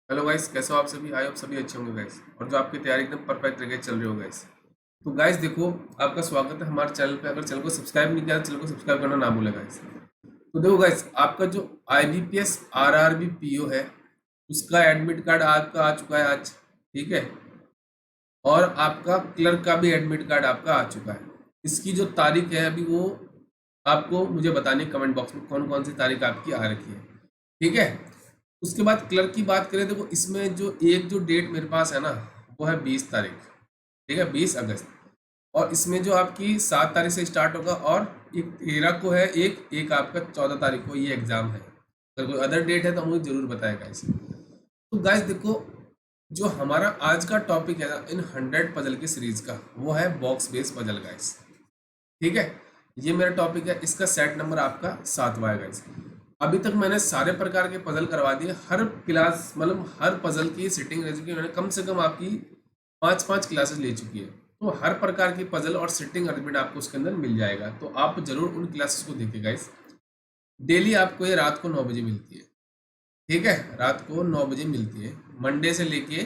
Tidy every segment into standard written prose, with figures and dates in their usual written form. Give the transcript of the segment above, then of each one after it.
Hello guys, कैसे हो आप सभी। आई होप सभी अच्छे होंगे गाइस, और जो आपकी तैयारी एकदम परफेक्ट तरीके से चल रही हो गाइस। तो गाइस देखो, आपका स्वागत है हमारे चैनल पे। अगर चैनल को सब्सक्राइब नहीं किया तो चैनल को सब्सक्राइब करना ना भूलें गाइस। तो देखो गाइस, आपका जो IBPS RRB PO है, उसका एडमिट कार्ड आपका आ चुका है आज। ठीक है। और आपका क्लर्क का भी एडमिट कार्ड आपका आ चुका है। इसकी जो तारीख है अभी वो आपको मुझे बतानी कमेंट बॉक्स में कौन कौन सी तारीख आपकी आ रखी है। ठीक है। उसके बाद क्लर्क की बात करें, देखो इसमें जो डेट मेरे पास है ना, वो है 20 तारीख। ठीक है, 20 अगस्त। और इसमें जो आपकी 7 तारीख से स्टार्ट होगा, और एक 13 को है, एक एक आपका 14 तारीख को ये एग्जाम है। अगर कोई अदर डेट है तो मुझे जरूर बताएगा इसे। तो गाइस देखो, जो हमारा आज का टॉपिक है ना इन 100 पजल की सीरीज का, वो है बॉक्स बेस पजल गाइस। ठीक है। ये मेरा टॉपिक है, इसका सेट नंबर आपका 7वां है गाइस। अभी तक मैंने सारे प्रकार के पजल करवा दिए। हर क्लास मतलब हर पजल की सिटिंग रह चुकी है, मैंने कम से कम आपकी 5-5 क्लासेस ले चुकी है। तो हर प्रकार की पजल और सिटिंग अरेंजमेंट आपको उसके अंदर मिल जाएगा, तो आप जरूर उन क्लासेस को देखिए गाइस। डेली आपको ये रात को 9 बजे मिलती है। ठीक है, रात को 9 बजे मिलती है, मंडे से लेके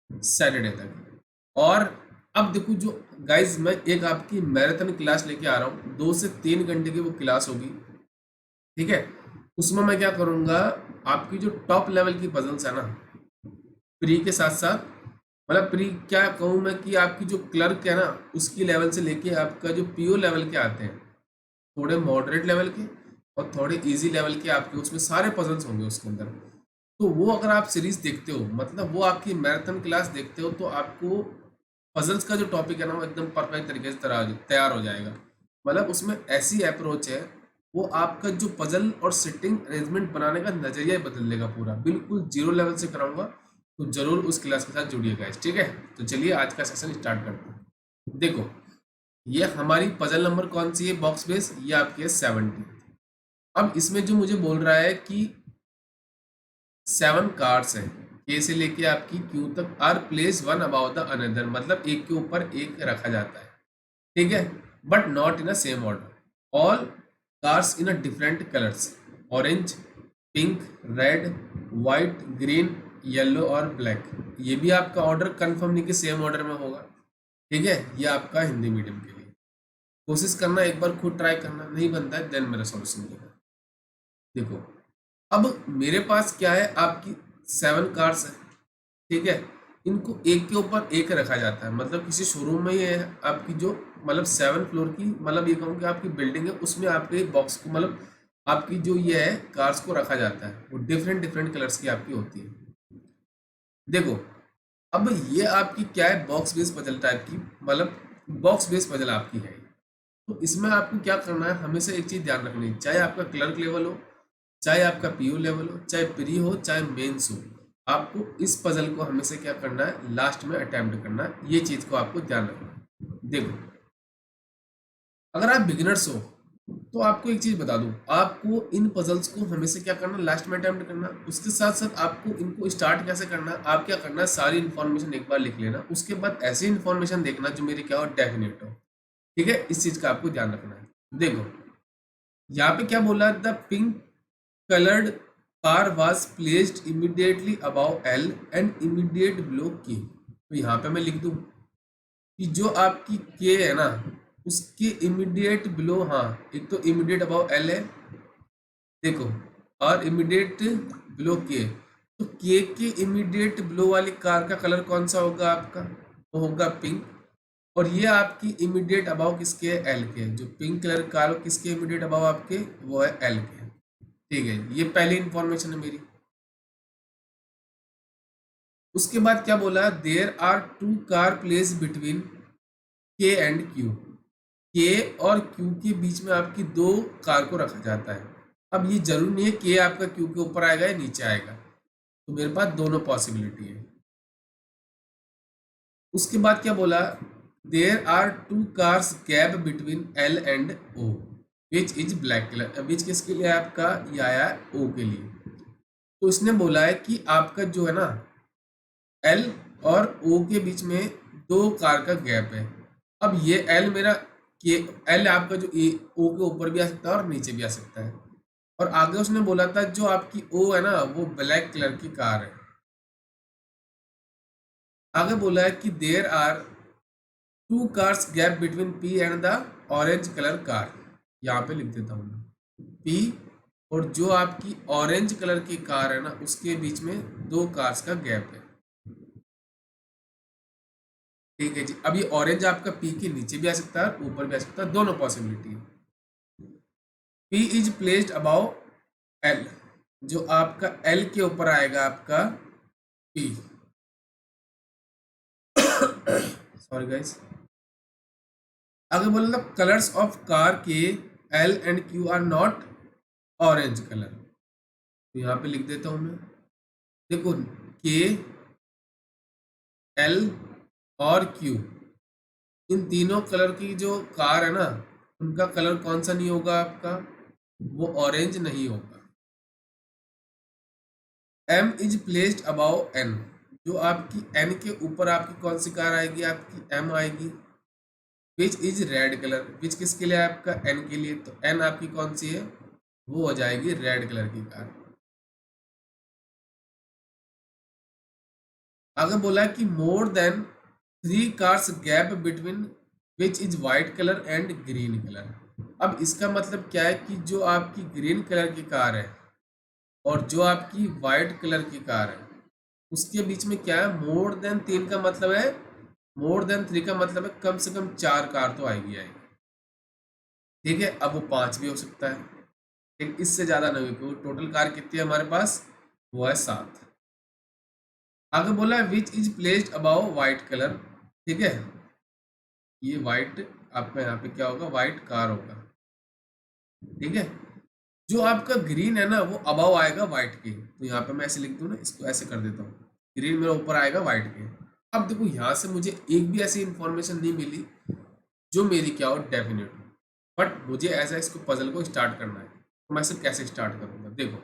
सैटरडे तक। और अब देखो जो गाइज, मैं एक आपकी मैराथन क्लास लेके आ रहा हूँ, 2 से 3 घंटे की वो क्लास होगी। ठीक है। उसमें मैं क्या करूँगा, आपकी जो टॉप लेवल की पजल्स है ना, प्री के साथ साथ, मतलब प्री क्या कहूँ मैं, कि आपकी जो क्लर्क है ना उसकी लेवल से लेके आपका जो PO लेवल के आते हैं, थोड़े मॉडरेट लेवल के और थोड़े इजी लेवल के, आपके उसमें सारे पजल्स होंगे उसके अंदर। तो वो अगर आप सीरीज देखते हो, मतलब वो आपकी मैराथन क्लास देखते हो, तो आपको पजल्स का जो टॉपिक है ना वो एकदम परफेक्ट तरीके से तैयार हो जाएगा। मतलब उसमें ऐसी अप्रोच है, वो आपका जो पजल और सिटिंग अरेंजमेंट बनाने का नजरिया ही बदल देगा पूरा। बिल्कुल जीरो लेवल से कराऊंगा, तो जरूर उस क्लास के साथ जुड़िएगा गाइस। ठीक है। तो चलिए आज का सेशन स्टार्ट करते हैं। देखो, ये हमारी पजल नंबर कौन सी है बॉक्स बेस, ये आपकी है 70। अब इसमें जो मुझे बोल रहा है कि 7 कार्ड्स हैं, के से लेके आपकी क्यू तक, are place one above the another, मतलब एक के ऊपर एक रखा जाता है। ठीक है। But not in a same order. All cards in a different colours, orange, pink, red, white, green, yellow और ब्लैक। ये भी आपका ऑर्डर कंफर्म नहीं कि सेम ऑर्डर में होगा। ठीक है। ये आपका हिंदी मीडियम के लिए। कोशिश करना, एक बार खुद ट्राई करना, नहीं बनता है देन मेरा सॉल्यूशन देना। देखो, अब मेरे पास क्या है, आपकी 7 कार्स है। ठीक है। इनको एक के ऊपर एक रखा जाता है, मतलब किसी शोरूम में ये है आपकी जो, मतलब 7 फ्लोर की, मतलब ये कहूँ कि आपकी बिल्डिंग है, उसमें आपके बॉक्स को, मतलब आपकी जो ये है कार्स को रखा जाता है, वो डिफरेंट डिफरेंट कलर्स की आपकी होती है। देखो, अब ये आपकी क्या है, बॉक्स बेस पजल टाइप की, मतलब बॉक्स बेस पजल आपकी है। तो इसमें आपको क्या करना है, हमेशा एक चीज ध्यान रखनी है, चाहे आपका क्लर्क लेवल हो, चाहे आपका PO लेवल हो, चाहे प्री हो, चाहे मेंस हो, आपको इस पजल को हमेशा क्या करना है, लास्ट में अटेम्प्ट करना है। ये चीज को आपको ध्यान रखना है। देखो, अगर आप बिगिनर्स हो तो आपको एक चीज बता दूं, आपको इन पजल्स को हमेशा क्या करना, लास्ट में अटेम्प्ट करना। उसके साथ साथ आपको इनको स्टार्ट कैसे करना, आप क्या करना है, सारी इन्फॉर्मेशन एक बार लिख लेना, उसके बाद ऐसी इन्फॉर्मेशन देखना जो मेरी क्या हो, डेफिनेट हो। ठीक है। इस चीज का आपको ध्यान रखना है। देखो, यहाँ पे क्या बोला, the pink colored car was placed immediately above L and immediate below K। तो यहाँ पे मैं लिख दूं कि जो आपकी K है ना, उसके इमीडिएट बिलो, हाँ, एक तो इमीडिएट अबाव L है, देखो, और इमीडिएट बिलो K। तो K के इमीडिएट बिलो वाली कार का कलर कौन सा होगा आपका, वो होगा पिंक। और ये आपकी इमीडिएट अबाव किसके है, L के। जो पिंक कलर कार किसके इमीडिएट अबाव आपके, वो है L के। ठीक है, ये पहली इंफॉर्मेशन है मेरी। उसके बाद क्या बोला, there are 2 car place between K and Q. K और क्यू के बीच में आपकी 2 कार को रखा जाता है। अब ये जरूरी नहीं है के आपका क्यू के ऊपर आएगा या नीचे आएगा, तो मेरे पास दोनों पॉसिबिलिटी है। उसके बाद क्या बोला, there are 2 cars gap between L and O, which is black colour. Which किसके लिए आपका, ये आया ओ के लिए। तो इसने बोला है कि आपका जो है ना, एल और ओ के बीच में 2 कार का गैप है। अब ये एल मेरा, के एल आपका जो ए ओ के ऊपर भी आ सकता है और नीचे भी आ सकता है। और आगे उसने बोला था जो आपकी ओ है ना, वो ब्लैक कलर की कार है। आगे बोला है कि there are two cars gap between P and the orange colour car. यहाँ पे लिख देता हूँ मैं पी और जो आपकी ऑरेंज कलर की कार है ना उसके बीच में दो कार्स का गैप है। ठीक है जी। अब ये ऑरेंज आपका पी के नीचे भी आ सकता है ऊपर भी आ सकता है, दोनों पॉसिबिलिटी है। P is placed above L, जो आपका एल के ऊपर आएगा आपका पी। Sorry guys. आगे बोला था कलर्स ऑफ कार के L and Q R not orange colour. तो यहाँ पे लिख देता हूं मैं। देखो के एल और क्यू इन तीनों कलर की जो कार है ना उनका कलर कौन सा नहीं होगा आपका, वो ऑरेंज नहीं होगा। M is placed above N, जो आपकी एन के ऊपर आपकी कौन सी कार आएगी, आपकी एम आएगी। Which is red colour, which किसके लिए आपका एन के लिए, तो एन आपकी कौन सी है, वो हो जाएगी रेड कलर की कार। आगे बोला कि more than three cars gap between which is white colour and green colour. अब इसका मतलब क्या है कि जो आपकी ग्रीन कलर की कार है और जो आपकी वाइट कलर की कार है उसके बीच में क्या है, मोर देन तीन का मतलब है, मोर देन थ्री का मतलब है कम से कम चार कार तो आएगी आएगी। ठीक है, अब वो पांच भी हो सकता है, लेकिन इससे ज्यादा नहीं, क्योंकि टोटल कार कितनी है हमारे पास, वो है सात। आगे बोला है which is placed above white colour. ठीक है, ये व्हाइट आपका यहाँ पे क्या होगा, व्हाइट कार होगा। ठीक है, जो आपका ग्रीन है ना वो अबाव आएगा व्हाइट के, तो यहाँ पे मैं ऐसे लिख दूँ ना, इसको ऐसे कर देता हूँ, ग्रीन मेरा ऊपर आएगा व्हाइट के। अब देखो यहाँ से मुझे एक भी ऐसी इंफॉर्मेशन नहीं मिली जो मेरी क्या हो डेफिनेट हो, बट मुझे ऐसा इसको पजल को स्टार्ट करना है, तो मैं इसे कैसे स्टार्ट करूंगा। देखो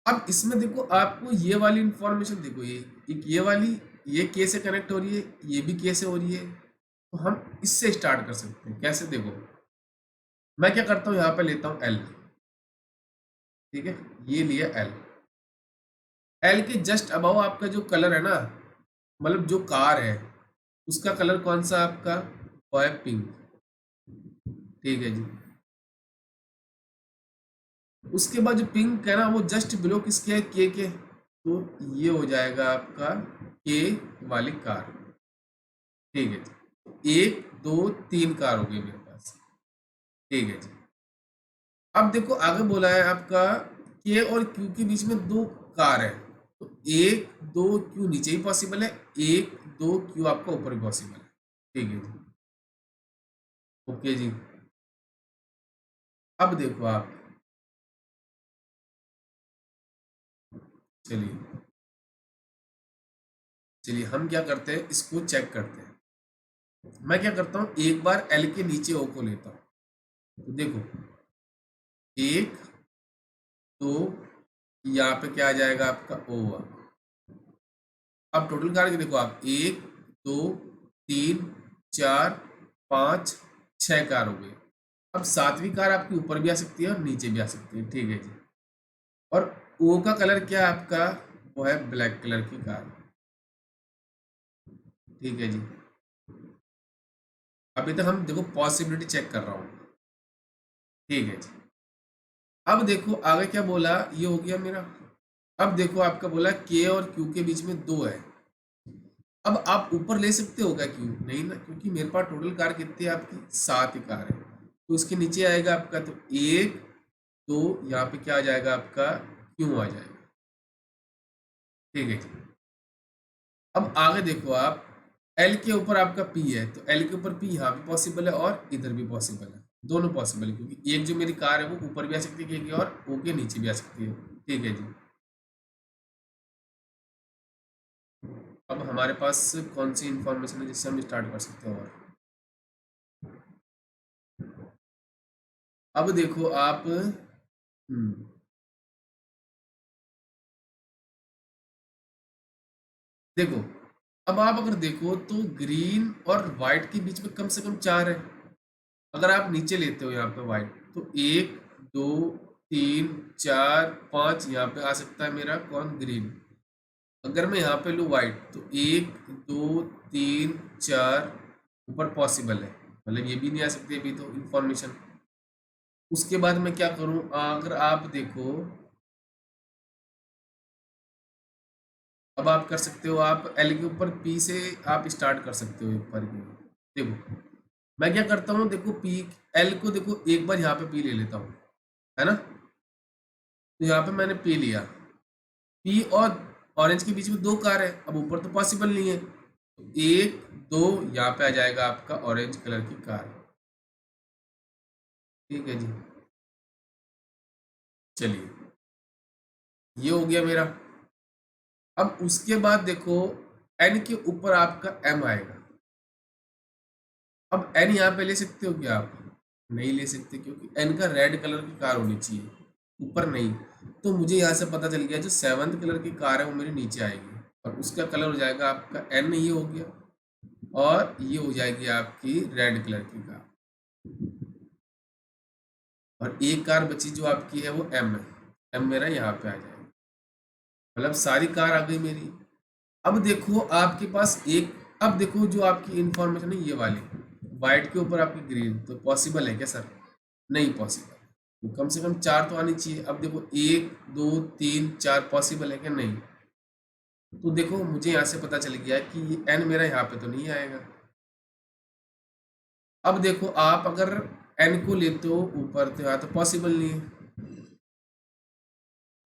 अब इसमें देखो आपको ये वाली इंफॉर्मेशन देखो, ये एक ये वाली, ये के से कनेक्ट हो रही है, ये भी के से हो रही है, तो हम इससे स्टार्ट कर सकते हैं। कैसे, देखो मैं क्या करता हूँ, यहाँ पे लेता हूँ एल। ठीक है, ये लिया एल। एल के जस्ट अबाउ आपका जो कलर है ना, मतलब जो कार है उसका कलर कौन सा आपका, वो है पिंक। ठीक है जी। उसके बाद जो पिंक है ना वो जस्ट बिलो किसके है, के, तो ये हो जाएगा आपका के वाली कार। ठीक है जी, एक दो तीन कार हो गई मेरे पास। ठीक है जी। अब देखो आगे बोला है आपका के और क्यू के बीच में दो कार है, तो एक दो क्यू नीचे ही पॉसिबल है, एक दो क्यू आपका ऊपर भी पॉसिबल है। ठीक है जी, ओके जी। अब देखो आप, चलिए चलिए हम क्या करते हैं, इसको चेक करते हैं। मैं क्या करता हूँ, एक बार एल के नीचे ओ को लेता हूँ, तो देखो एक दो, यहाँ पे क्या आ जाएगा आपका ओ। अब टोटल कार के देखो आप, एक दो तीन चार पाँच छह कार हो गई। अब सातवीं कार आपकी ऊपर भी आ सकती है और नीचे भी आ सकती है। ठीक है जी। और ओ का कलर क्या है आपका, वो है ब्लैक कलर की कार। ठीक है जी। अभी तक हम देखो पॉसिबिलिटी चेक कर रहा हूँ। ठीक है जी। अब देखो आगे क्या बोला, ये हो गया मेरा। अब देखो आपका बोला के और क्यू के बीच में दो है। अब आप ऊपर ले सकते हो क्या क्यू, नहीं ना, क्योंकि मेरे पास टोटल कार कितनी है आपकी, सात ही कार है, तो इसके नीचे आएगा आपका, तो एक दो, यहाँ पे क्या आ जाएगा आपका, क्यू आ जाएगा। ठीक है जी। अब आगे देखो आप, एल के ऊपर आपका पी है, तो एल के ऊपर पी यहाँ भी पॉसिबल है और इधर भी पॉसिबल है, दोनों पॉसिबल है, क्योंकि एक जो मेरी कार है वो ऊपर भी आ सकती है के और ओ के नीचे भी आ सकती है। ठीक है जी। अब हमारे पास कौन सी इंफॉर्मेशन है जिससे हम स्टार्ट कर सकते हैं, और अब देखो आप, देखो अब आप अगर देखो तो ग्रीन और वाइट के बीच में कम से कम चार है। अगर आप नीचे लेते हो यहाँ पे वाइट, तो एक दो तीन चार पाँच, यहाँ पे आ सकता है मेरा कौन, ग्रीन। अगर मैं यहाँ पे लूँ वाइट तो 1 2 3 4 ऊपर पॉसिबल है, मतलब ये भी नहीं आ सकती अभी तो इंफॉर्मेशन। उसके बाद मैं क्या करूँ, अगर आप देखो अब आप कर सकते हो, आप एल के ऊपर पी से आप स्टार्ट कर सकते हो ऊपर की। देखो मैं क्या करता हूँ, देखो पी एल को देखो एक बार यहाँ पे पी ले लेता हूँ, है ना। तो यहाँ पे मैंने पी लिया, पी और ऑरेंज के बीच में 2 कार है, अब ऊपर तो पॉसिबल नहीं है, तो 1 2 यहाँ पे आ जाएगा आपका ऑरेंज कलर की कार। ठीक है जी, चलिए ये हो गया मेरा। अब उसके बाद देखो एन के ऊपर आपका एम आएगा। अब एन यहाँ पे ले सकते हो क्या आप, नहीं ले सकते, क्योंकि एन का रेड कलर की कार होनी चाहिए, ऊपर नहीं। तो मुझे यहाँ से पता चल गया जो 7th कलर की कार है वो मेरे नीचे आएगी, और उसका कलर हो जाएगा आपका एन, ये हो गया, और ये हो जाएगी आपकी रेड कलर की कार। और एक कार बची जो आपकी है वो एम है, एम मेरा यहाँ पे आ जाएगा, मतलब सारी कार आ गई मेरी। अब देखो आपके पास एक, अब देखो जो आपकी इंफॉर्मेशन है ये वाली, वाइट के ऊपर आपकी ग्रीन, तो पॉसिबल है क्या सर, नहीं पॉसिबल, तो कम से कम 4 तो आनी चाहिए। अब देखो 1 2 3 4 पॉसिबल है क्या, नहीं। तो देखो मुझे यहाँ से पता चल गया कि ये एन मेरा यहाँ पे तो नहीं आएगा। अब देखो आप अगर एन को लेते हो ऊपर तो यहाँ तो पॉसिबल नहीं है,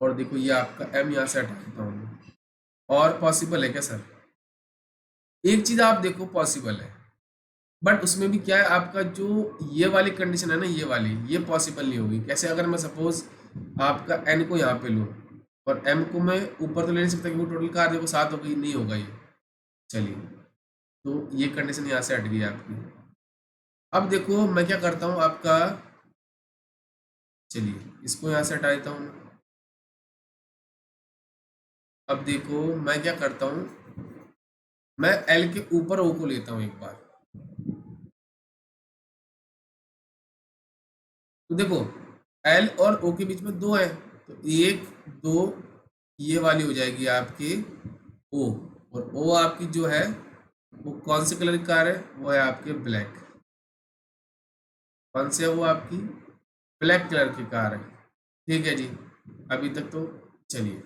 और देखो ये आपका एम यहाँ से हटा देता हूँ, और पॉसिबल है क्या सर, एक चीज आप देखो पॉसिबल है, बट उसमें भी क्या है आपका जो ये वाली कंडीशन है ना, ये वाली ये पॉसिबल नहीं होगी। कैसे, अगर मैं सपोज आपका एन को यहाँ पे लूँ और एम को मैं ऊपर तो ले नहीं सकता क्योंकि टोटल कार देखो 7 हो गई, नहीं होगा ये। चलिए, तो ये कंडीशन यहाँ से हट गई आपकी। अब देखो मैं क्या करता हूँ आपका, चलिए इसको यहाँ से हटा देता हूँ। अब देखो मैं क्या करता हूँ, मैं एल के ऊपर ओ को लेता हूँ एक बार। तो देखो एल और ओ के बीच में 2 है, तो 1 2 ये वाली हो जाएगी आपकी ओ, और ओ आपकी जो है वो कौन से कलर की कार है, वो है आपके ब्लैक। कौन से है वो, आपकी ब्लैक कलर की कार है। ठीक है जी, अभी तक तो चलिए।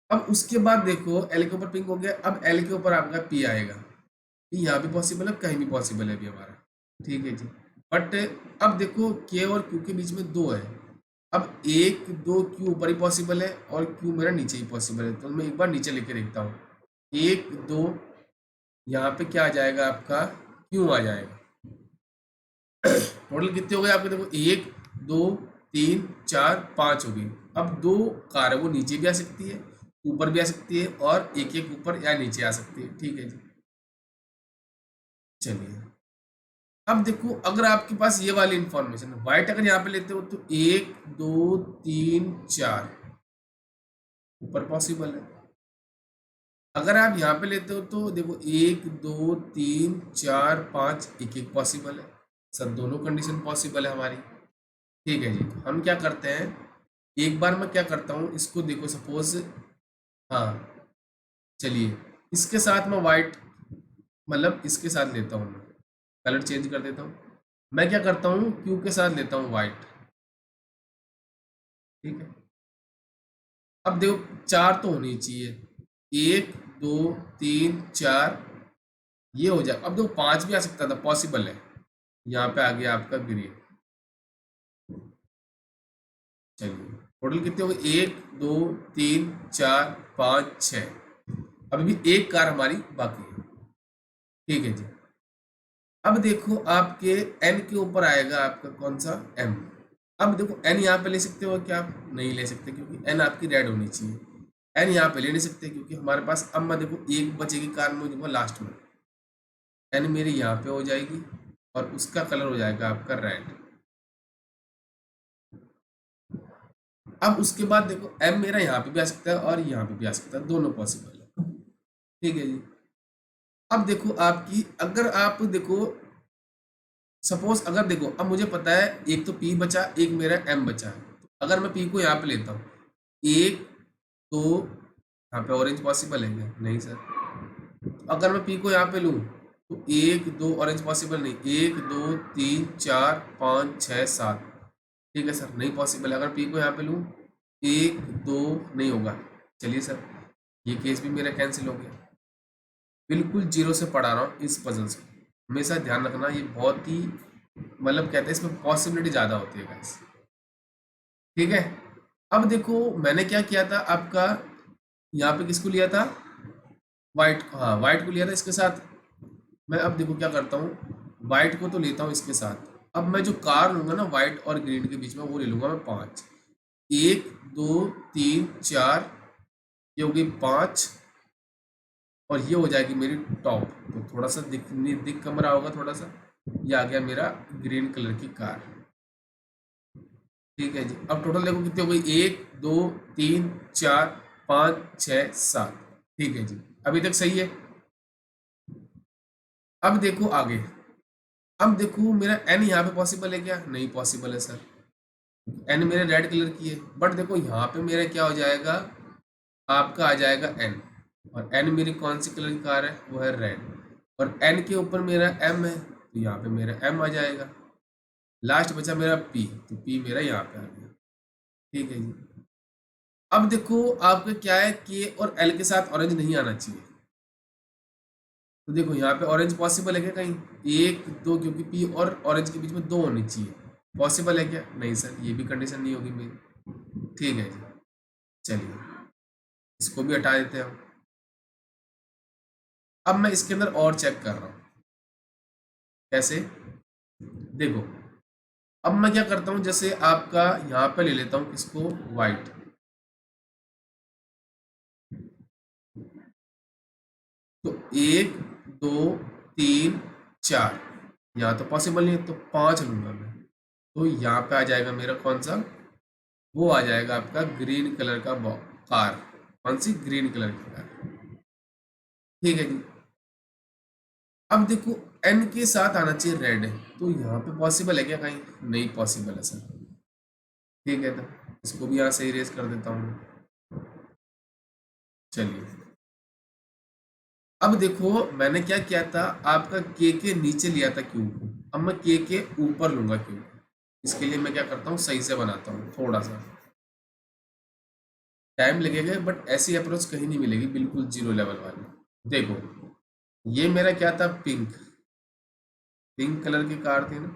अब उसके बाद देखो एल के ऊपर पिंक हो गया, अब एल के ऊपर आपका पी आएगा, पी यहाँ भी पॉसिबल है, कहीं भी पॉसिबल है अभी हमारा। ठीक है जी, बट अब देखो के और क्यू के बीच में 2 है, अब 1 2 क्यू ऊपर ही पॉसिबल है और क्यू मेरा नीचे ही पॉसिबल है, तो मैं एक बार नीचे लेके देखता हूँ। 1 2 यहाँ पे क्या आ जाएगा आपका, क्यू आ जाएगा। टोटल कितने हो गए आपके, देखो 1 2 3 4 5 हो गई। अब 2 कार है वो नीचे भी आ सकती है, ऊपर भी आ सकती है, और एक एक ऊपर या नीचे आ सकती है। ठीक है जी, चलिए अब देखो अगर आपके पास ये वाली इंफॉर्मेशन व्हाइट अगर यहाँ पे लेते हो तो 1 2 3 4 ऊपर पॉसिबल है। अगर आप यहाँ पे लेते हो तो देखो 1 2 3 4 5 एक एक पॉसिबल है, सब दोनों कंडीशन पॉसिबल है हमारी। ठीक है जी, तो हम क्या करते हैं, एक बार मैं क्या करता हूँ इसको, देखो सपोज, हाँ चलिए इसके साथ मैं वाइट, मतलब इसके साथ लेता हूँ, मैं कलर चेंज कर देता हूँ। मैं क्या करता हूँ क्यू के साथ लेता हूँ वाइट। ठीक है, अब देखो 4 तो होनी चाहिए, 1 2 3 4 ये हो जाए। अब देखो 5 भी आ सकता था, पॉसिबल है, यहाँ पे आ गया आपका ग्रीन। चलिए टोटल कितने हो गए, 1 2 3 4 5 6, अभी भी एक कार हमारी बाकी है। ठीक है जी, अब देखो आपके एन के ऊपर आएगा आपका कौन सा, एम। अब देखो एन यहाँ पे ले सकते हो क्या आप, नहीं ले सकते क्योंकि एन आपकी रेड होनी चाहिए। एन यहाँ पे ले नहीं सकते क्योंकि हमारे पास, अब मैं देखो एक बचेगी कार मुझे लास्ट में, एन मेरी यहाँ पे हो जाएगी और उसका कलर हो जाएगा आपका रेड। अब उसके बाद देखो एम मेरा यहाँ पे भी आ सकता है और यहाँ पे भी आ सकता है, दोनों पॉसिबल है। ठीक है जी, अब देखो आपकी, अगर आप देखो सपोज, अगर देखो अब मुझे पता है एक तो पी बचा, एक मेरा एम बचा है, तो अगर मैं पी को यहाँ पे लेता हूँ, 1 2 यहाँ पे ऑरेंज पॉसिबल है क्या? नहीं सर। अगर मैं पी को यहाँ पे लूँ तो एक दो ऑरेंज पॉसिबल नहीं, एक दो तीन चार पाँच छः सात, ठीक है सर नहीं पॉसिबल है। अगर पी को यहाँ पे लूँ एक दो नहीं होगा। चलिए सर ये केस भी मेरा कैंसिल हो गया। बिल्कुल जीरो से पढ़ा रहा हूँ इस पजल्स को, हमेशा ध्यान रखना, ये बहुत ही मतलब कहते हैं इसमें पॉसिबिलिटी ज़्यादा होती है गाइस, ठीक है। अब देखो मैंने क्या किया था आपका, यहाँ पे किसको लिया था, वाइट, हाँ वाइट को लिया था इसके साथ। मैं अब देखो क्या करता हूँ, वाइट को तो लेता हूँ इसके साथ। अब मैं जो कार लूंगा ना वाइट और ग्रीन के बीच में, वो ले लूंगा मैं पाँच, एक दो तीन चार, ये होगी पाँच, और ये हो जाएगी मेरी टॉप। तो थोड़ा सा दिख कम रहा होगा थोड़ा सा, ये आ गया मेरा ग्रीन कलर की कार, ठीक है जी। अब टोटल देखो कितनी हो गई, एक दो तीन चार पाँच छः सात, ठीक है जी, अभी तक सही है। अब देखो आगे, अब देखो मेरा एन यहाँ पे पॉसिबल है क्या? नहीं पॉसिबल है सर, एन मेरे रेड कलर की है। बट देखो यहाँ पे मेरा क्या हो जाएगा, आपका आ जाएगा एन, और एन मेरी कौन सी कलर की कार है? वो है रेड, और एन के ऊपर मेरा एम है, तो यहाँ पे मेरा एम आ जाएगा। लास्ट बचा मेरा पी, तो पी मेरा यहाँ पे आ गया, ठीक है जी। अब देखो आपका क्या है, के और एल के साथ ऑरेंज नहीं आना चाहिए। तो देखो यहाँ पे ऑरेंज पॉसिबल है क्या कहीं? एक दो, क्योंकि पी और ऑरेंज के बीच में दो होनी चाहिए, पॉसिबल है क्या? नहीं सर, ये भी कंडीशन नहीं होगी मेरी, ठीक है जी। चलिए इसको भी हटा देते हैं हम। अब मैं इसके अंदर और चेक कर रहा हूँ, कैसे? देखो अब मैं क्या करता हूँ, जैसे आपका यहाँ पे ले लेता हूँ किसको, वाइट, तो एक दो तीन चार, यहाँ तो पॉसिबल नहीं है, तो पांच लूंगा मैं। तो यहाँ पे आ जाएगा मेरा कौन सा, वो आ जाएगा आपका ग्रीन कलर का कार, कौन सी? ग्रीन कलर की कार, ठीक है जी। अब देखो एन के साथ आना चाहिए रेड, तो यहाँ पे पॉसिबल है क्या कहीं? नहीं पॉसिबल है सर, ठीक है। तो इसको भी यहाँ से इरेज कर देता हूँ। चलिए अब देखो मैंने क्या किया था, आपका के नीचे लिया था क्यू को, अब मैं के ऊपर लूंगा क्यू। इसके लिए मैं क्या करता हूँ, सही से बनाता हूँ, थोड़ा सा टाइम लगेगा, बट ऐसी अप्रोच कहीं नहीं मिलेगी बिल्कुल जीरो लेवल वाली। देखो ये मेरा क्या था, पिंक, पिंक कलर की कार थी ना,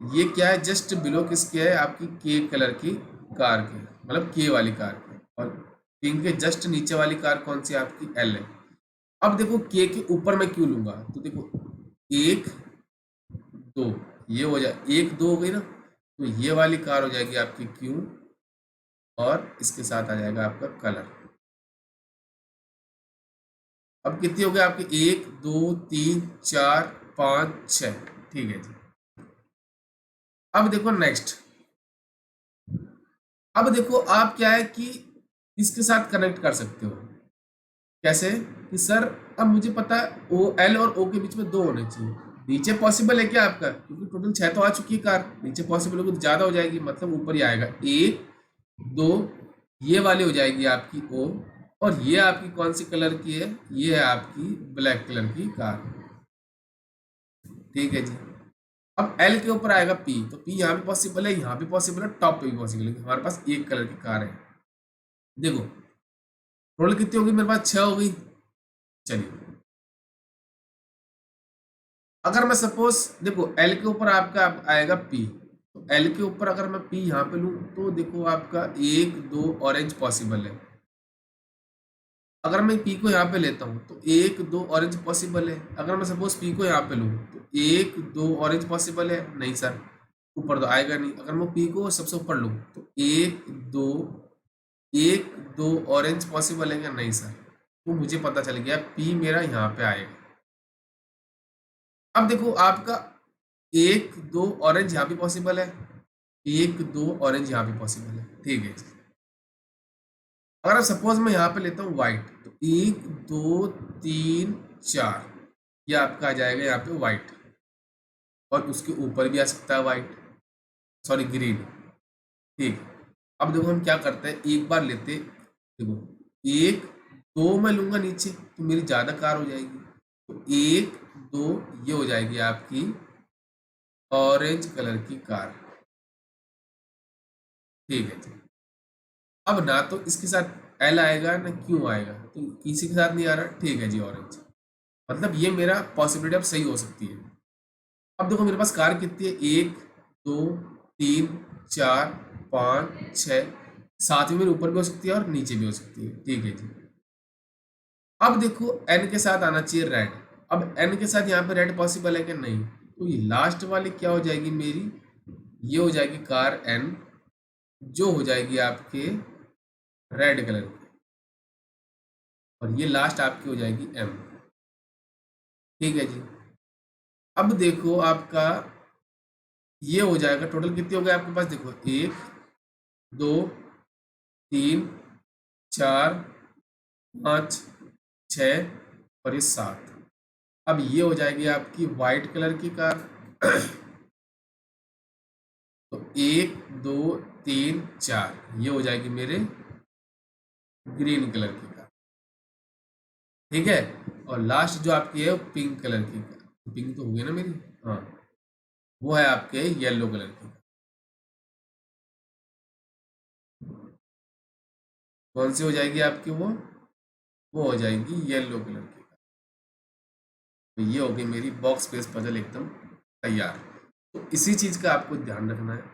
ये क्या है, जस्ट बिलो किसके है, आपकी के कलर की कार के, मतलब के वाली कार के, और पिंक के जस्ट नीचे वाली कार कौन सी है आपकी, एल है। अब देखो के ऊपर मैं क्यों लूंगा, तो देखो एक दो, ये हो जाए, एक दो हो गई ना, तो ये वाली कार हो जाएगी आपकी क्यू, और इसके साथ आ जाएगा आपका कलर। अब कितनी हो गई आपकी, एक दो तीन चार पाँच छः, ठीक है जी। अब देखो नेक्स्ट, अब देखो आप क्या है कि इसके साथ कनेक्ट कर सकते हो, कैसे? कि सर अब मुझे पता है ओ एल और ओ के बीच में दो होने चाहिए, नीचे पॉसिबल है क्या आपका? क्योंकि टोटल छह तो आ चुकी है कार, नीचे पॉसिबल होगी तो ज्यादा हो जाएगी, मतलब ऊपर ही आएगा, एक दो, ये वाली हो जाएगी आपकी ओ, और ये आपकी कौन सी कलर की है, ये है आपकी ब्लैक कलर की कार, ठीक है जी। अब एल के ऊपर आएगा पी, तो पी यहाँ भी पॉसिबल है, यहाँ भी पॉसिबल है, टॉप पे भी पॉसिबल है, हमारे पास एक कलर की कार है। देखो टोटल कितनी होगी मेरे पास, छह हो गई। चलिए अगर मैं सपोज, देखो एल के ऊपर आपका आएगा पी, तो एल के ऊपर अगर मैं पी यहाँ पे लूँ, तो देखो आपका एक दो ऑरेंज पॉसिबल है। अगर मैं पी को यहाँ पे लेता हूँ तो एक दो ऑरेंज पॉसिबल है। अगर मैं सपोज पी को यहाँ पे लूँ तो एक दो ऑरेंज पॉसिबल है, नहीं सर ऊपर तो आएगा नहीं। अगर मैं पी को सबसे ऊपर लूँ तो दो एक दो ऑरेंज पॉसिबल है क्या? नहीं सर। तो मुझे पता चल गया पी मेरा यहाँ पे आएगा। अब देखो आपका एक दो ऑरेंज यहाँ भी पॉसिबल है, एक दो ऑरेंज यहाँ भी पॉसिबल है, ठीक है। अगर सपोज मैं यहाँ पे लेता हूँ व्हाइट, तो एक दो तीन चार, ये आपका आ जाएगा यहाँ पे व्हाइट, और उसके ऊपर भी आ सकता है व्हाइट, सॉरी ग्रीन, ठीक। अब देखो हम क्या करते हैं, एक बार लेते, देखो एक दो मैं लूंगा नीचे तो मेरी ज्यादा कार हो जाएगी, तो एक दो ये हो जाएगी आपकी ऑरेंज कलर की कार। ठीक है जी। अब ना तो इसके साथ एल आएगा ना क्यू आएगा, तो किसी के साथ नहीं आ रहा, ठीक है जी ऑरेंज। मतलब ये मेरा पॉसिबिलिटी अब सही हो सकती है। अब देखो मेरे पास कार कितनी है, एक दो तीन चार पाँच छः, साथ में मेरे ऊपर भी हो सकती है और नीचे भी हो सकती है। ठीक है जी। अब देखो एन के साथ आना चाहिए रेड। अब एन के साथ यहाँ पे रेड पॉसिबल है कि नहीं, तो ये लास्ट वाली क्या हो जाएगी मेरी, ये हो जाएगी कार एन, जो हो जाएगी आपके रेड कलर की, और ये लास्ट आपकी हो जाएगी एम। ठीक है जी। अब देखो आपका ये हो जाएगा, टोटल कितने हो गए आपके पास, देखो एक दो तीन चार पाँच छ और ये सात। अब ये हो जाएगी आपकी वाइट कलर की कार। तो एक दो तीन चार ये हो जाएगी मेरे ग्रीन कलर की कार। ठीक है। और लास्ट जो आपकी है वो पिंक कलर की कार, पिंक तो हो गई ना मेरी, हाँ, वो है आपके येलो कलर की। कौन सी हो जाएगी आपकी, वो हो जाएगी येलो कलर की। तो ये हो गई मेरी बॉक्स स्पेस पजल एकदम तैयार। तो इसी चीज़ का आपको ध्यान रखना है,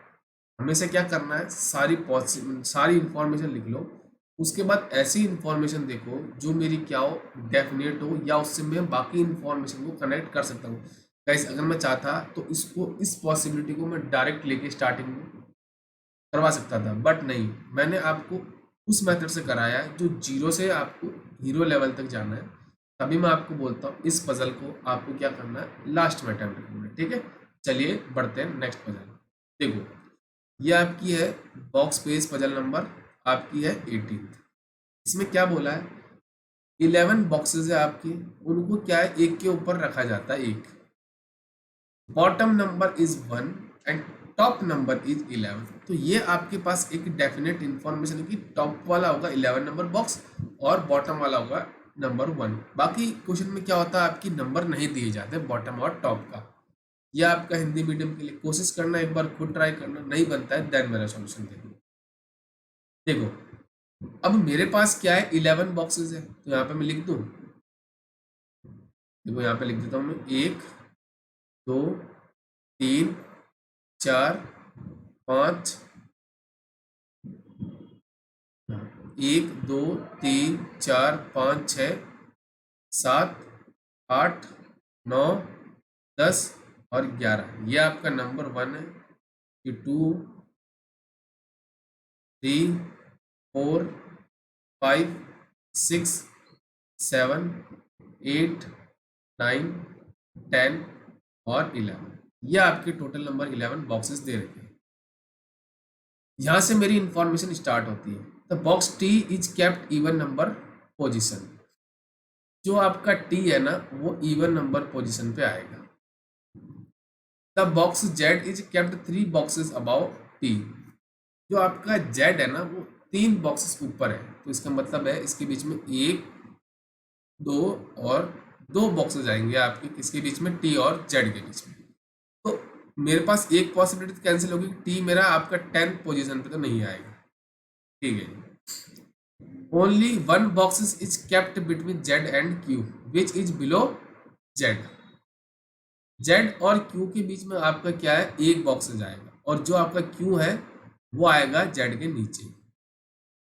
हमेशा क्या करना है, सारी इंफॉर्मेशन लिख लो, उसके बाद ऐसी इंफॉर्मेशन देखो जो मेरी क्या हो, डेफिनेट हो, या उससे मैं बाकी इंफॉर्मेशन को कनेक्ट कर सकता हूँ। गाइस अगर मैं चाहता तो इसको, इस पॉसिबिलिटी को मैं डायरेक्ट लेके स्टार्टिंग में करवा सकता था, बट नहीं, मैंने आपको उस मेथड से कराया है जो जीरो से आपको हीरो लेवल तक जाना है। तभी मैं आपको बोलता हूँ इस पजल को आपको क्या करना है, लास्ट में अटेम्प्ट करना है। ठीक है, चलिए बढ़ते हैं नेक्स्ट पजल। देखो ये आपकी है बॉक्स पेज पजल नंबर आपकी है 18। इसमें क्या बोला है, 11 बॉक्सेस है आपकी, उनको क्या है एक के ऊपर रखा जाता है एक, bottom number is 1 and top number is 11। तो ये आपके पास एक डेफिनेट इंफॉर्मेशन है कि टॉप वाला होगा 11 नंबर बॉक्स और बॉटम वाला होगा नंबर 1। बाकी क्वेश्चन में क्या होता है, आपकी नंबर नहीं दिए जाते बॉटम और टॉप का। यह आपका हिंदी मीडियम के लिए कोशिश करना, एक बार खुद ट्राई करना, नहीं बनता है देन मेरा सॉल्यूशन देखो। देखो अब मेरे पास क्या है, 11 बॉक्सेस है, तो यहाँ पे मैं लिख दूँ, देखो यहाँ पे लिख देता हूँ मैं, एक दो तीन चार पाँच, एक दो तीन चार पाँच छ सात आठ नौ 10 और 11, ये आपका नंबर 1 है, ये 2 3 4 5 6 7 8 9 10 और 11, ये आपके टोटल नंबर 11 बॉक्सेस दे रखे हैं। यहां से मेरी इंफॉर्मेशन स्टार्ट होती है। The box T is kept even number position, जो आपका टी है ना वो इवन नंबर पोजिशन पे आएगा। The box Z is kept 3 boxes above T, जो आपका जेड है ना वो 3 बॉक्सेस ऊपर है, तो इसका मतलब है इसके बीच में एक दो और 2 बॉक्सेस आएंगे आपके किसके बीच में, टी और जेड के बीच में। तो मेरे पास एक पॉसिबिलिटी कैंसिल होगी, टी मेरा आपका 10th पोजीशन पे तो नहीं आएगा। ठीक है, only 1 boxes is kept between Z and Q which is below Z, Z और क्यू के बीच में आपका क्या है, एक बॉक्सेस आएगा, और जो आपका क्यू है वो आएगा जेड के नीचे।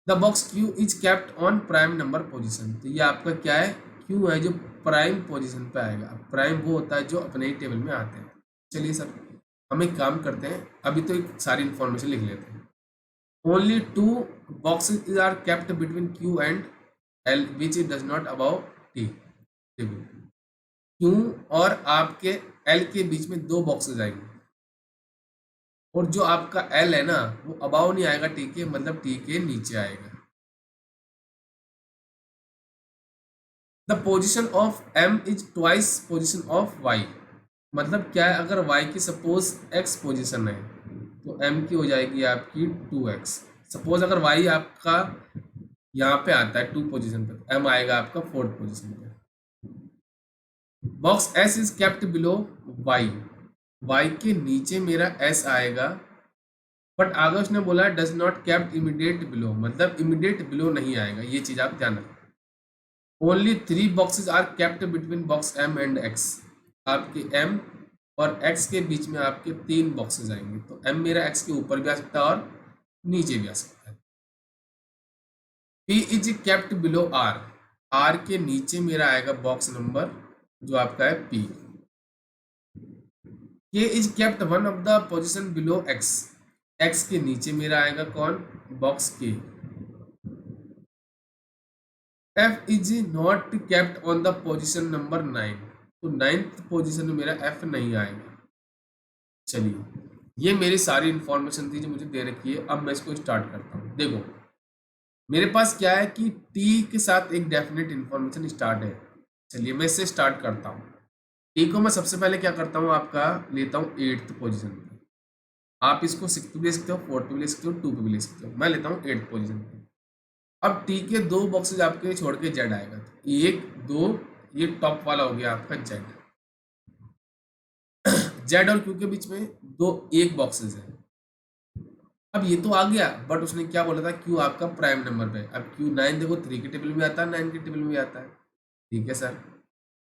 The box Q is kept on prime number position, तो ये आपका क्या है, क्यू है जो प्राइम पोजीशन पे आएगा। प्राइम वो होता है जो अपने ही टेबल में आते हैं। चलिए सर हम एक काम करते हैं, अभी तो एक सारी इंफॉर्मेशन लिख लेते हैं। Only 2 boxes are kept between Q and L which is does not above T. देखो क्यू और आपके एल के बीच में 2 बॉक्सेस आएंगे, और जो आपका एल है ना वो अबाउ नहीं आएगा टी के, मतलब टी के नीचे आएगा। The position of M is twice position of Y, मतलब क्या है, अगर y की सपोज x पोजीशन है तो m की हो जाएगी आपकी 2x। सपोज अगर वाई आपका यहाँ पे आता है 2 पोजीशन पे, तो एम आएगा आपका 4th पोजीशन पे। Box S is kept below Y, Y के नीचे मेरा एस आएगा, बट आगे उसने बोला does not kept immediate below, मतलब इमीडिएट बिलो नहीं आएगा, ये चीज आप ध्यान रखें। Only 3 boxes are kept between box M and X, आपके एम और एक्स के बीच में आपके 3 बॉक्सेस आएंगे, तो एम मेरा एक्स के ऊपर भी आ सकता है और नीचे भी आ सकता है। P is kept below R, R के नीचे मेरा आएगा बॉक्स नंबर जो आपका है पी। के is kept one of the position below x, x के नीचे मेरा आएगा कौन, बॉक्स के। F is not kept on the position number 9, तो 9th पोजिशन में मेरा एफ नहीं आएगा। चलिए, ये मेरी सारी इंफॉर्मेशन थी जो मुझे दे रखी है। अब मैं इसको स्टार्ट करता हूँ। देखो मेरे पास क्या है कि टी के साथ एक डेफिनेट इंफॉर्मेशन स्टार्ट है। चलिए मैं इससे स्टार्ट करता हूँ। टी को मैं सबसे पहले क्या करता हूँ, आपका लेता हूँ 8th पोजिशन पे। आप इसको 6th पे ले सकते हो, 4th पे ले सकते हो, 2 पे भी ले सकते हो, मैं लेता हूँ 8th पोजिशन पे। अब टी के 2 बॉक्सेज आपके छोड़ के जेड आएगा, तो 1 2, ये टॉप वाला हो गया आपका जेड। जेड और क्यू के बीच में एक बॉक्सेज है। अब ये तो आ गया, बट उसने क्या बोला था, क्यू आपका प्राइम नंबर पे। अब क्यू 9 देखो 3 के टेबल में आता है, 9 के टेबल में आता है। ठीक है सर,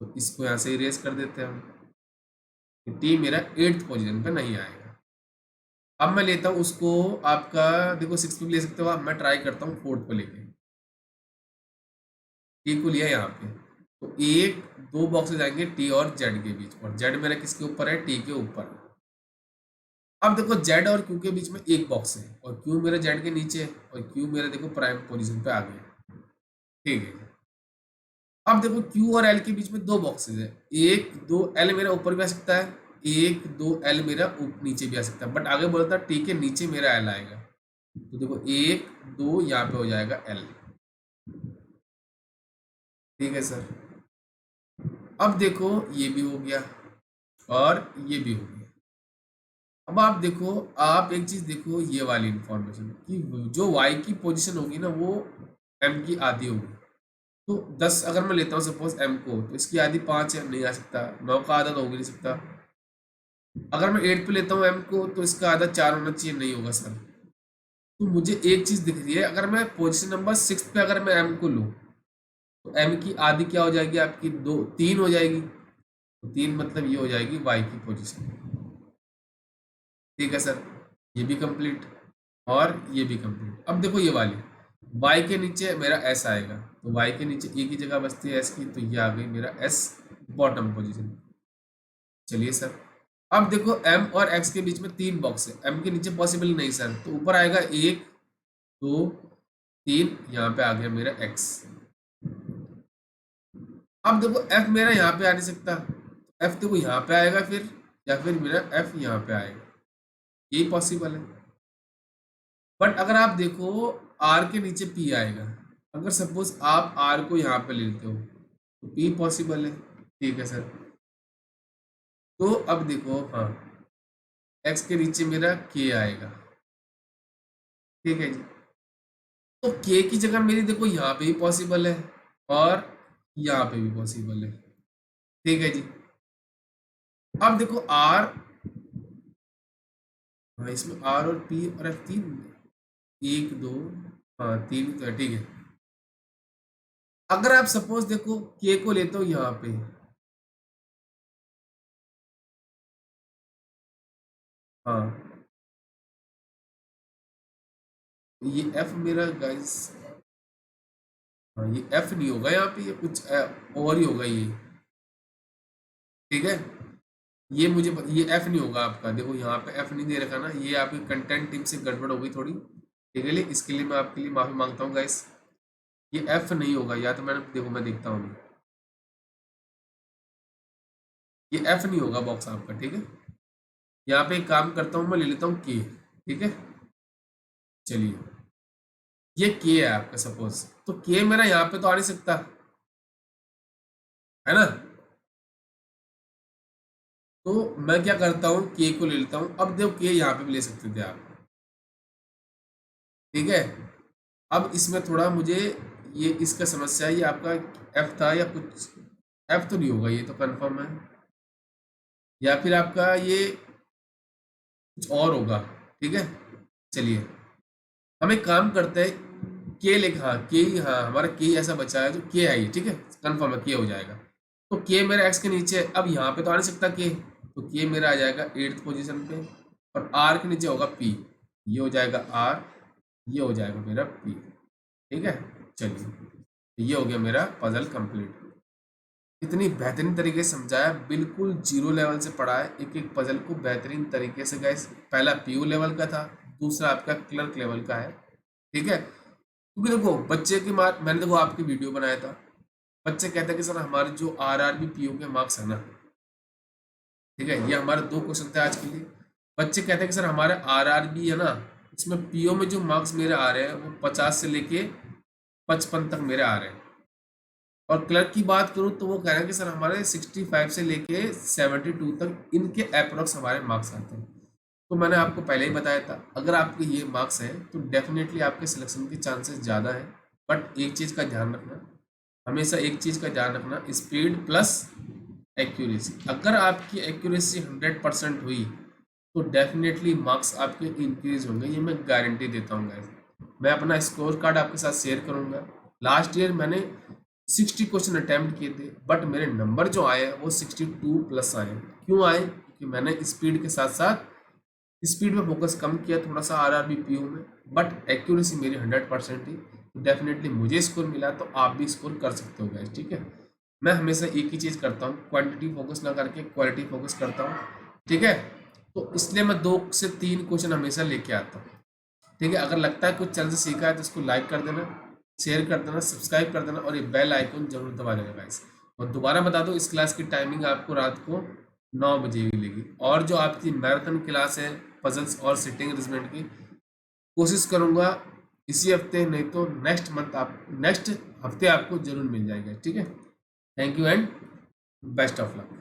तो इसको यहाँ से इरेज कर देते हैं हम। टी मेरा 8th पोजिशन पे नहीं आएगा। अब मैं लेता हूँ उसको आपका, देखो 6 पे भी ले सकते हो आप, मैं ट्राई करता हूँ 4th पे लेके। टी को लिया यहाँ पे, तो 1 2 बॉक्सेज आएंगे टी और जेड के बीच, और जेड मेरा किसके ऊपर है, टी के ऊपर है। अब देखो जेड और क्यू के बीच में एक बॉक्स है, और क्यू मेरा जेड के नीचे है, और क्यू मेरा देखो प्राइम पोजीशन पे आ गया। ठीक है, अब देखो क्यू और एल के बीच में 2 बॉक्सेस है, 1 2, एल मेरा ऊपर भी आ सकता है, 1 2 एल मेरा नीचे भी आ सकता है, बट आगे बोला था टी के नीचे मेरा एल आएगा, तो देखो 1 2 यहाँ पे हो जाएगा एल। ठीक है सर, अब देखो ये भी हो गया और ये भी हो गया। अब आप देखो, आप एक चीज देखो, ये वाली इंफॉर्मेशन कि जो वाई की पोजीशन होगी ना वो एम की आधी होगी। तो 10 अगर मैं लेता हूँ सपोज एम को, तो इसकी आधी 5 है, नहीं आ सकता। 9 का आधा तो हो भी नहीं सकता। अगर मैं 8 पे लेता हूँ एम को, तो इसका आधा 4 होना चाहिए, नहीं होगा सर। तो मुझे एक चीज दिख रही है, अगर मैं पोजीशन नंबर 6 पे अगर मैं एम को लूँ, तो एम की आधी क्या हो जाएगी आपकी, 2 3 हो जाएगी, तो 3 मतलब ये हो जाएगी वाई की पोजीशन। ठीक है सर, ये भी कंप्लीट और ये भी कंप्लीट। अब देखो ये वाली y के नीचे मेरा s आएगा, तो y के नीचे एक ही जगह बचती है s की, तो ये आ गई मेरा s बॉटम पोजीशन। चलिए सर, अब देखो m और x के बीच में 3 बॉक्स है, m के नीचे पॉसिबल नहीं सर, तो ऊपर आएगा 1 2 3, यहाँ पे आ गया मेरा x। अब देखो f मेरा यहाँ पे आ नहीं सकता, f देखो यहाँ पे आएगा फिर, या फिर मेरा f यहाँ पे आएगा, यही पॉसिबल है। बट अगर आप देखो आर के नीचे पी आएगा, अगर सपोज आप आर को यहाँ पे लेते हो तो पी पॉसिबल है। ठीक है सर, तो अब देखो, हाँ एक्स के नीचे मेरा के आएगा। ठीक है जी, तो के की जगह मेरी देखो यहाँ पे भी पॉसिबल है और यहाँ पे भी पॉसिबल है। ठीक है जी, अब देखो आर, हाँ इसमें आर और पी और एफ 3, 1 2, हाँ 3 तो है। ठीक है, अगर आप सपोज देखो के को लेते हो यहाँ पे, हाँ ये एफ मेरा गाइस, हाँ ये एफ नहीं होगा यहाँ पे, ये कुछ और ही होगा ये। ठीक है, ये एफ नहीं होगा आपका, देखो यहाँ पे एफ नहीं दे रखा ना, ये आपकी कंटेंट टीम से गड़बड़ हो गई थोड़ी। ठीक है, इसके लिए मैं आपके लिए माफी मांगता हूँ गाइस, ये एफ नहीं होगा, या तो मैंने देखो मैं देखता हूँ, ये एफ नहीं होगा बॉक्स आपका। ठीक है, यहाँ पे एक काम करता हूँ, मैं ले लेता हूँ के। ठीक है, चलिए ये के है आपका सपोज, तो के मेरा यहाँ पे तो आ नहीं सकता है ना, तो मैं क्या करता हूँ के को ले लेता हूँ। अब देखो के यहाँ पे भी ले सकते थे आप, ठीक है। अब इसमें थोड़ा मुझे ये इसका समस्या है, ये आपका एफ था या कुछ, एफ तो नहीं होगा, ये तो कंफर्म है, या फिर आपका ये कुछ और होगा। ठीक है, चलिए हम एक काम करते हैं, के लिख, हाँ के ही, हाँ हमारा के ऐसा बचा है जो के है ये, ठीक है कंफर्म है के हो जाएगा। तो के मेरा एक्स के नीचे है, अब यहाँ पे तो आ नहीं सकता के, तो के मेरा आ जाएगा 8th पोजीशन पे, और आर के नीचे होगा पी, ये हो जाएगा आर, ये हो जाएगा मेरा पी। ठीक है, चलिए ये हो गया मेरा पजल कंप्लीट। इतनी बेहतरीन तरीके से समझाया, बिल्कुल जीरो लेवल से पढ़ा है एक एक पजल को बेहतरीन तरीके से गाइस। पहला पीयू लेवल का था, दूसरा आपका क्लर्क लेवल का है। ठीक है, क्योंकि देखो बच्चे की मार्क, मैंने देखो आपकी वीडियो बनाया था, बच्चे कहते हैं कि सर हमारे जो आरआरबी पीयू के मार्क्स है ना, ठीक है ये हमारे 2 क्वेश्चन थे आज के लिए। बच्चे कहते हैं कि सर हमारे आरआरबी है ना, उसमें पीओ में जो मार्क्स मेरे आ रहे हैं वो 50 से लेके 55 तक मेरे आ रहे हैं, और क्लर्क की बात करूं तो वो कह रहे हैं कि सर हमारे 65 से लेके 72 तक इनके अप्रोक्स हमारे मार्क्स आते हैं। तो मैंने आपको पहले ही बताया था, अगर आपके ये मार्क्स हैं तो डेफिनेटली आपके सिलेक्शन के चांसेस ज़्यादा है। बट एक चीज़ का ध्यान रखना, हमेशा एक चीज़ का ध्यान रखना, स्पीड प्लस एक्यूरेसी। अगर आपकी एक्यूरेसी 100% हुई तो डेफिनेटली मार्क्स आपके इंक्रीज होंगे, ये मैं गारंटी देता हूँ गाइस। मैं अपना स्कोर कार्ड आपके साथ शेयर करूँगा। लास्ट ईयर मैंने 60 क्वेश्चन अटैम्प्ट किए थे, बट मेरे नंबर जो आए वो 62 प्लस आए। क्यों आए? क्योंकि मैंने स्पीड के साथ साथ स्पीड में फोकस कम किया थोड़ा सा आरआरबी पीओ में, बट एक्यूरेसी मेरी 100% थी, तो डेफिनेटली मुझे स्कोर मिला, तो आप भी स्कोर कर सकते हो गाइस। ठीक है, मैं हमेशा एक ही चीज़ करता हूँ, क्वांटिटी फोकस ना करके क्वालिटी फोकस करता हूँ। ठीक है, तो इसलिए मैं 2 से 3 क्वेश्चन हमेशा लेके आता हूँ। ठीक है, अगर लगता है कुछ चैनल से सीखा है तो इसको लाइक कर देना, शेयर कर देना, सब्सक्राइब कर देना, और ये बेल आइकन जरूर दबा देना गाइस। और दोबारा बता दो, इस क्लास की टाइमिंग आपको रात को 9 बजे मिलेगी, और जो आपकी मैराथन क्लास है पजल्स और सिटिंग अरेंजमेंट की, कोशिश करूंगा इसी हफ्ते, नहीं तो नेक्स्ट मंथ, आप नेक्स्ट हफ्ते आपको जरूर मिल जाएगा। ठीक है, thank you and best of luck.